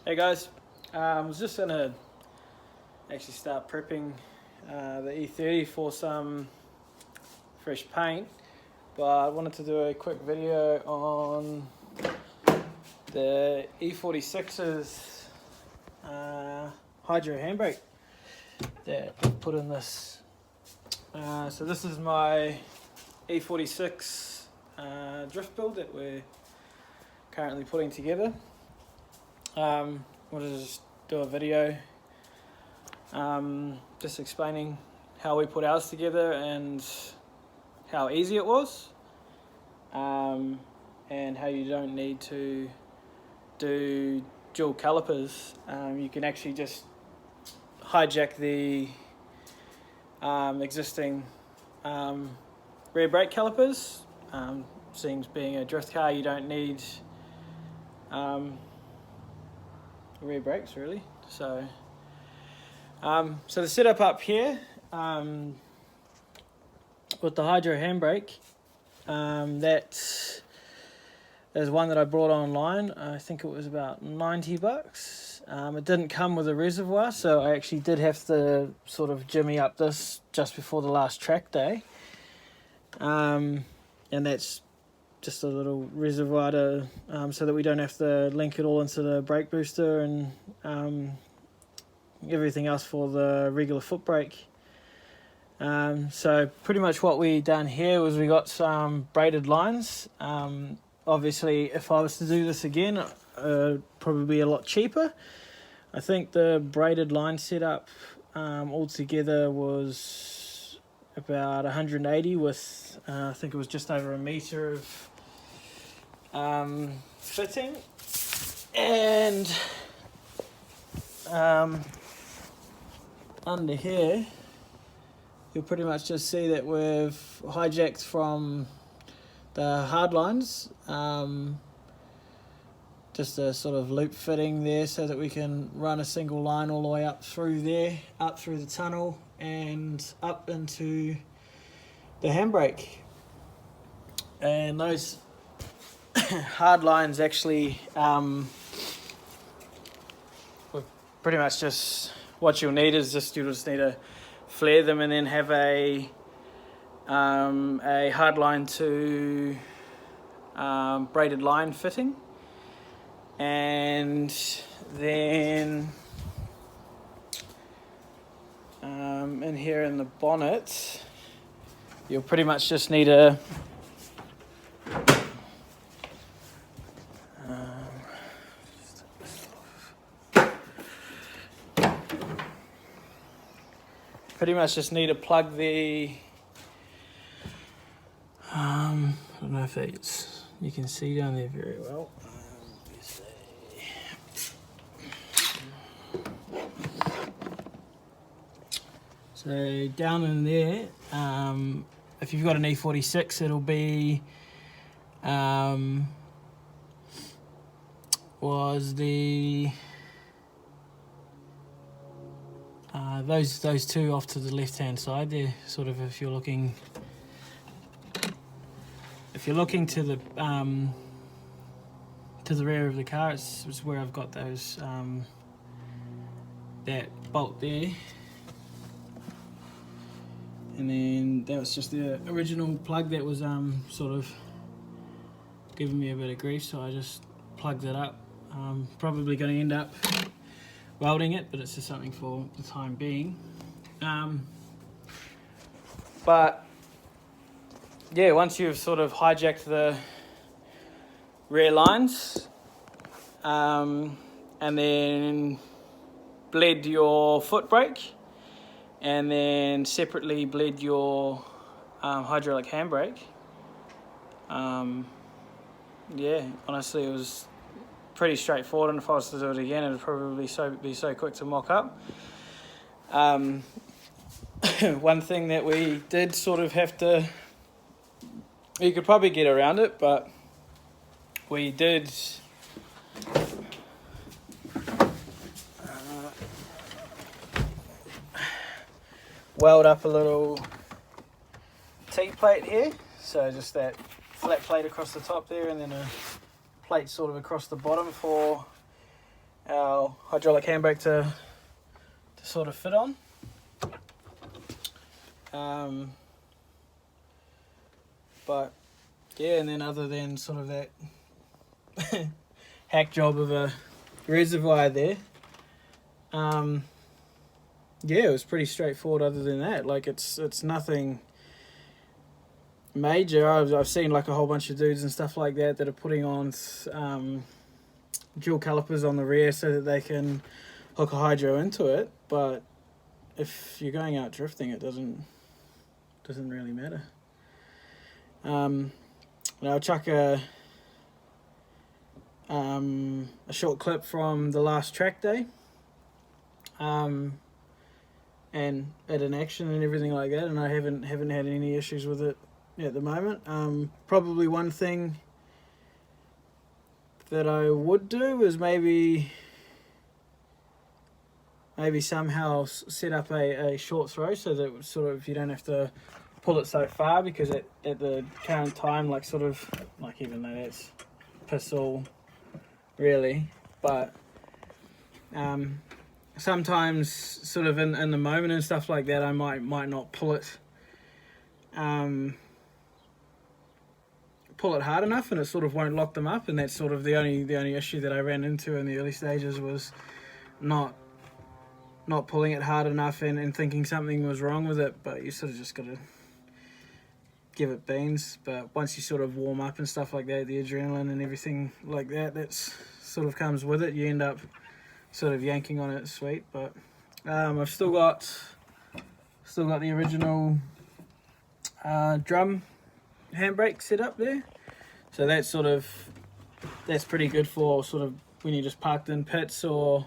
Hey guys, I was just gonna actually start prepping the E30 for some fresh paint, but I wanted to do a quick video on the E46's hydro handbrake that I put in this. So this is my E46 drift build that we're currently putting together. Wanted to just do a video just explaining how we put ours together and how easy it was, and how you don't need to do dual calipers. You can actually just hijack the existing rear brake calipers. Seeing being a drift car, you don't need rear brakes really. So the setup up here with the hydro handbrake, that is one that I brought online. I think it was about $90. It didn't come with a reservoir, so I actually did have to sort of jimmy up this just before the last track day, and that's just a little reservoir to so that we don't have to link it all into the brake booster and everything else for the regular foot brake. So pretty much what we done here was we got some braided lines. Obviously if I was to do this again, probably be a lot cheaper. I think the braided line setup altogether was about 180 with I think it was just over a meter of fitting, and under here you'll pretty much just see that we've hijacked from the hard lines, just a sort of loop fitting there so that we can run a single line all the way up through there, up through the tunnel and up into the handbrake. And those hard lines actually pretty much just what you'll need is you'll just need to flare them and then have a hard line to braided line fitting, and then in here in the bonnet you'll pretty much just need a plug the I don't know if you can see down there very well. So down in there, if you've got an E46, it'll be those two off to the left hand side there, sort of if you're looking to the rear of the car, it's where I've got those that bolt there, and then that was just the original plug that was sort of giving me a bit of grief, so I just plugged it up. Probably going to end up welding it, but it's just something for the time being. But yeah, once you've sort of hijacked the rear lines, and then bled your foot brake, and then separately bled your hydraulic handbrake, yeah, honestly it was pretty straightforward, and if I was to do it again, it would probably be so quick to mock up. One thing that we did sort of have to, you could probably get around it, but we did weld up a little T-plate here, so just that flat plate across the top there, and then a plate sort of across the bottom for our hydraulic handbrake to sort of fit on. But yeah, and then other than sort of that hack job of a reservoir there, yeah, it was pretty straightforward. Other than that, like it's nothing major. I've seen like a whole bunch of dudes and stuff like that are putting on dual calipers on the rear so that they can hook a hydro into it, but if you're going out drifting, it doesn't really matter. I'll chuck a short clip from the last track day, and at an action and everything like that, and I haven't had any issues with it at the moment. Probably one thing that I would do is maybe somehow set up a short throw so that sort of you don't have to pull it so far, because at the current time, like sort of like, even though that's piss all really, but sometimes sort of in the moment and stuff like that, I might not pull it hard enough, and it sort of won't lock them up, and that's sort of the only issue that I ran into in the early stages, was not pulling it hard enough and thinking something was wrong with it. But you sort of just got to give it beans. But once you sort of warm up and stuff like that, the adrenaline and everything like that, that's sort of comes with it, you end up sort of yanking on it sweet. But I've still got the original drum handbrake set up there, so that's pretty good for sort of when you're just parked in pits or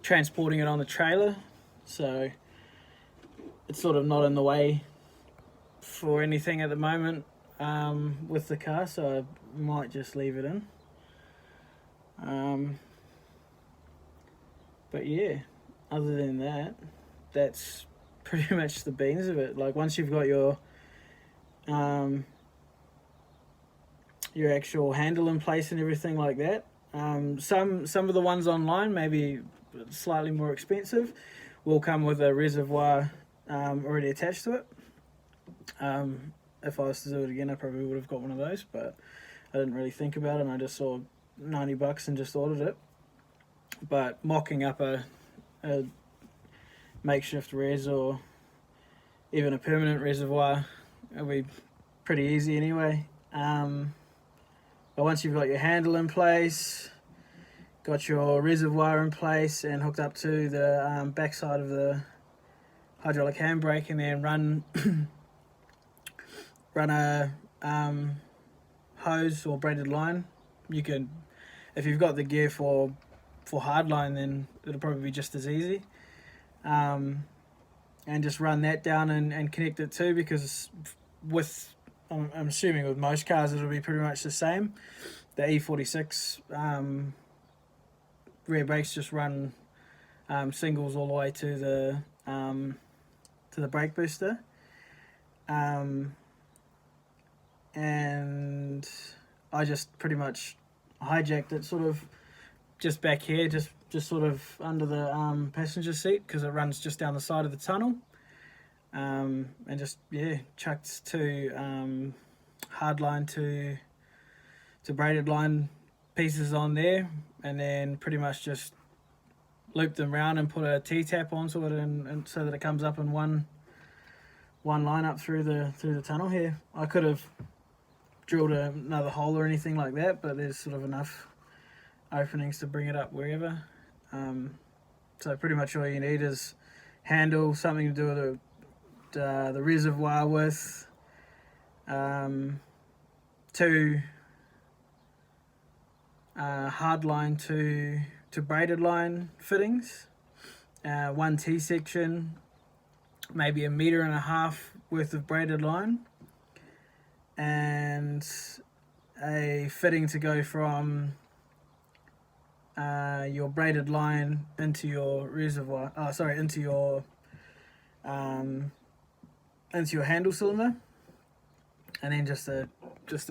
transporting it on the trailer, so it's sort of not in the way for anything at the moment with the car, so I might just leave it in. But yeah, other than that, that's pretty much the beans of it. Like once you've got your actual handle in place and everything like that, some of the ones online, maybe slightly more expensive, will come with a reservoir already attached to it. If I was to do it again, I probably would have got one of those, but I didn't really think about it, and I just saw $90 and just ordered it. But mocking up a makeshift res or even a permanent reservoir, it'll be pretty easy anyway. But once you've got your handle in place, got your reservoir in place and hooked up to the backside of the hydraulic handbrake, and then run a hose or braided line, you can, if you've got the gear for hard line, then it'll probably be just as easy. And just run that down and connect it too, because with, I'm assuming with most cars it'll be pretty much the same. The e46 rear brakes just run singles all the way to the brake booster, and I just pretty much hijacked it sort of just back here, just sort of under the passenger seat, because it runs just down the side of the tunnel, and just chucked two hardline to braided line pieces on there, and then pretty much just looped them around and put a T-tap onto it, and so that it comes up in one line up through the tunnel here. I could have drilled another hole or anything like that, but there's sort of enough openings to bring it up wherever. So pretty much all you need is handle, something to do with the reservoir with, two hard line to braided line fittings, one T-section, maybe 1.5 meters worth of braided line, and a fitting to go from your braided line into your reservoir, into your handle cylinder, and then just a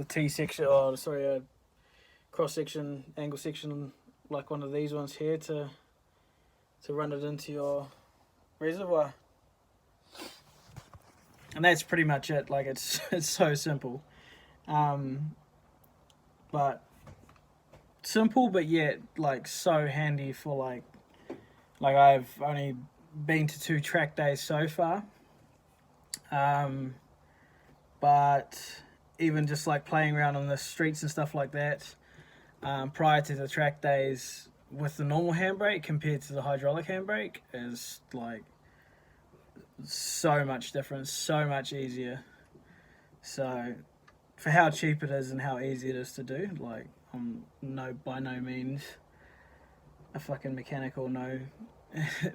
T-section, a cross section, angle section, like one of these ones here to run it into your reservoir. And that's pretty much it. Like it's so simple, but simple, but yet like so handy for like I've only been to 2 track days so far, but even just like playing around on the streets and stuff like that, prior to the track days with the normal handbrake compared to the hydraulic handbrake is like so much different, so much easier. So for how cheap it is and how easy it is to do, like I'm by no means a fucking mechanic or know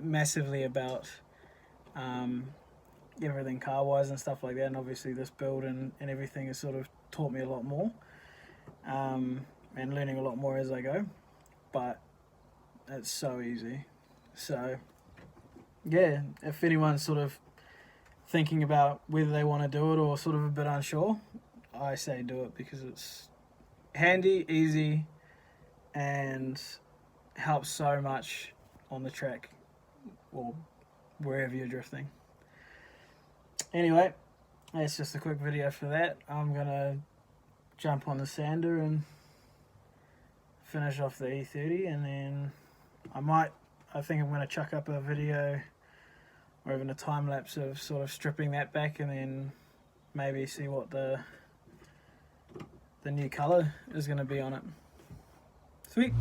massively about everything car wise and stuff like that, and obviously this build and everything has sort of taught me a lot more, and learning a lot more as I go, but it's so easy. So yeah, if anyone's sort of thinking about whether they want to do it or sort of a bit unsure, I say do it, because it's handy, easy, and helps so much on the track or wherever you're drifting. Anyway, that's just a quick video for that. I'm gonna jump on the sander and finish off the E30, and then I think I'm gonna chuck up a video or even a time lapse of sort of stripping that back, and then maybe see what the new color is gonna be on it. Sweet.